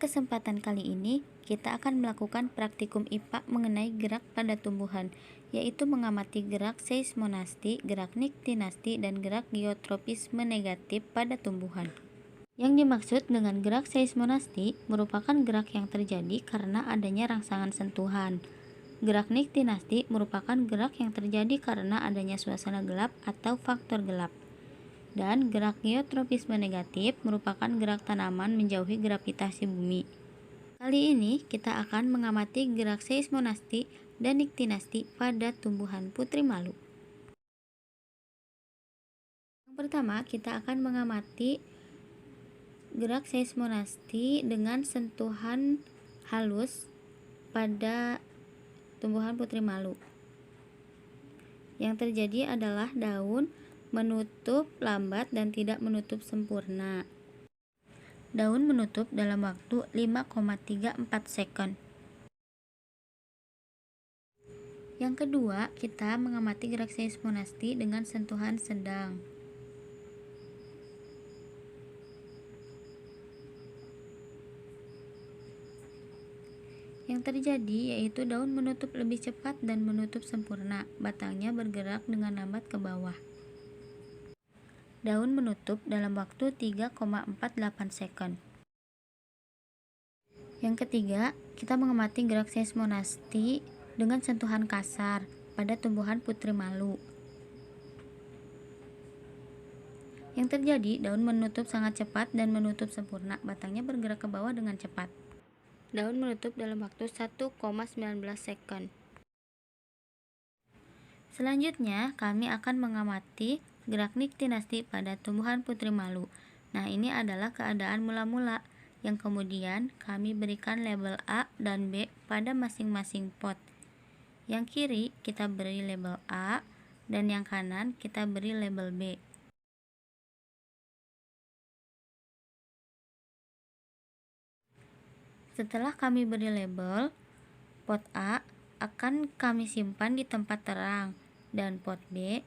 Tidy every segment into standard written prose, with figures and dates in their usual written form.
kesempatan kali ini, kita akan melakukan praktikum IPA mengenai gerak pada tumbuhan, yaitu mengamati gerak seismonasti, gerak niktinasti, dan gerak geotropisme negatif pada tumbuhan. Yang dimaksud dengan gerak seismonasti merupakan gerak yang terjadi karena adanya rangsangan sentuhan. Gerak niktinasti merupakan gerak yang terjadi karena adanya suasana gelap atau faktor gelap. Dan gerak geotropisme negatif merupakan gerak tanaman menjauhi gravitasi bumi. Kali ini kita akan mengamati gerak seismonasti dan niktinasti pada tumbuhan putri malu. Yang pertama, kita akan mengamati gerak seismonasti dengan sentuhan halus pada tumbuhan putri malu. Yang terjadi adalah daun menutup lambat dan tidak menutup sempurna. Daun menutup dalam waktu 5,34 sekon. Yang kedua, kita mengamati gerak seismonasti dengan sentuhan sedang. Yang terjadi yaitu daun menutup lebih cepat dan menutup sempurna. Batangnya bergerak dengan lambat ke bawah. Daun menutup dalam waktu 3,48 sekon. Yang ketiga, kita mengamati gerak seismonasti dengan sentuhan kasar pada tumbuhan putri malu. Yang terjadi, daun menutup sangat cepat dan menutup sempurna. Batangnya bergerak ke bawah dengan cepat. Daun menutup dalam waktu 1,19 sekon. Selanjutnya, kami akan mengamati gerak niktinasti pada tumbuhan putri malu. Nah, ini adalah keadaan mula-mula yang kemudian kami berikan label A dan B pada masing-masing pot. Yang kiri kita beri label A dan yang kanan kita beri label B. Setelah kami beri label, pot A akan kami simpan di tempat terang dan pot B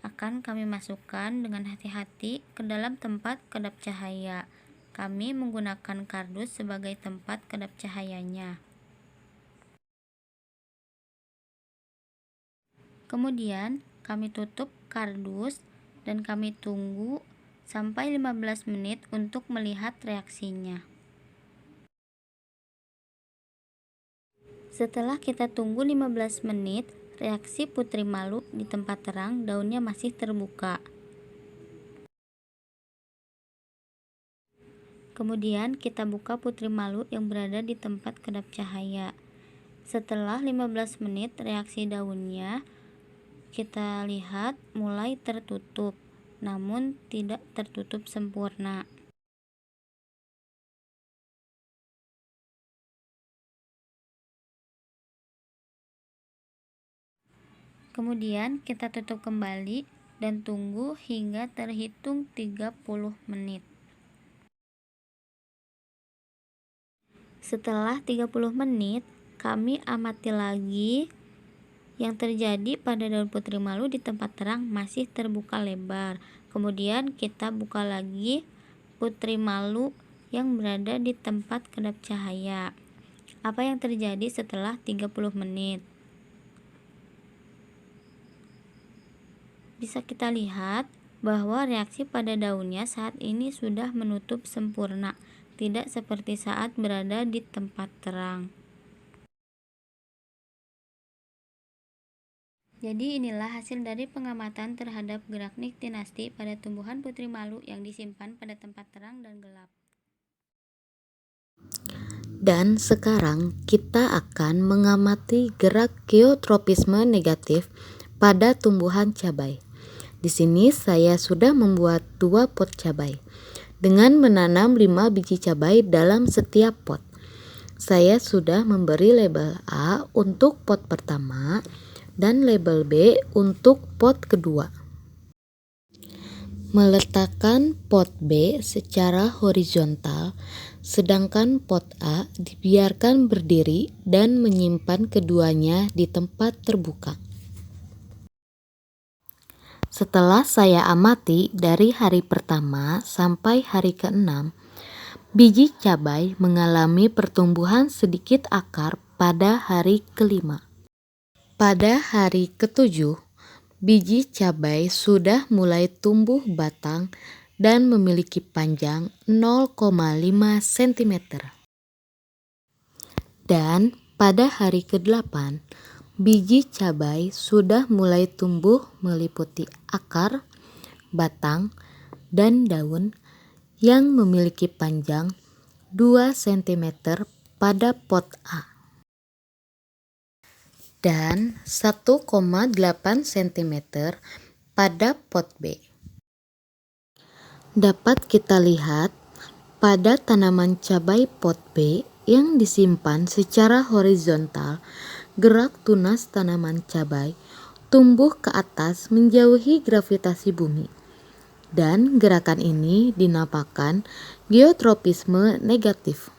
akan kami masukkan dengan hati-hati ke dalam tempat kedap cahaya. Kami menggunakan kardus sebagai tempat kedap cahayanya. Kemudian kami tutup kardus dan kami tunggu sampai 15 menit untuk melihat reaksinya. Setelah kita tunggu 15 menit, reaksi putri malu di tempat terang daunnya masih terbuka. Kemudian kita buka putri malu yang berada di tempat kedap cahaya. Setelah 15 menit reaksi daunnya kita lihat mulai tertutup, namun tidak tertutup sempurna. Kemudian kita tutup kembali dan tunggu hingga terhitung 30 menit. Setelah 30 menit, kami amati lagi yang terjadi pada daun putri malu di tempat terang masih terbuka lebar. Kemudian kita buka lagi putri malu yang berada di tempat kedap cahaya. Apa yang terjadi setelah 30 menit? Bisa kita lihat bahwa reaksi pada daunnya saat ini sudah menutup sempurna, tidak seperti saat berada di tempat terang. Jadi inilah hasil dari pengamatan terhadap gerak niktinasti pada tumbuhan putri malu yang disimpan pada tempat terang dan gelap. Dan sekarang kita akan mengamati gerak geotropisme negatif pada tumbuhan cabai. Di sini saya sudah membuat 2 pot cabai dengan menanam 5 biji cabai dalam setiap pot. Saya sudah memberi label A untuk pot pertama dan label B untuk pot kedua. Meletakkan pot B secara horizontal, sedangkan pot A dibiarkan berdiri dan menyimpan keduanya di tempat terbuka. Setelah saya amati dari hari pertama sampai hari ke-6, Biji cabai mengalami pertumbuhan sedikit akar pada hari kelima. Pada hari ketujuh, biji cabai sudah mulai tumbuh batang dan memiliki panjang 0,5 cm. Dan pada hari ke-8, biji cabai sudah mulai tumbuh meliputi akar, batang, dan daun yang memiliki panjang 2 cm pada pot A dan 1,8 cm pada pot B. Dapat kita lihat pada tanaman cabai pot B yang disimpan secara horizontal, gerak tunas tanaman cabai tumbuh ke atas menjauhi gravitasi bumi. Dan gerakan ini dinamakan geotropisme negatif.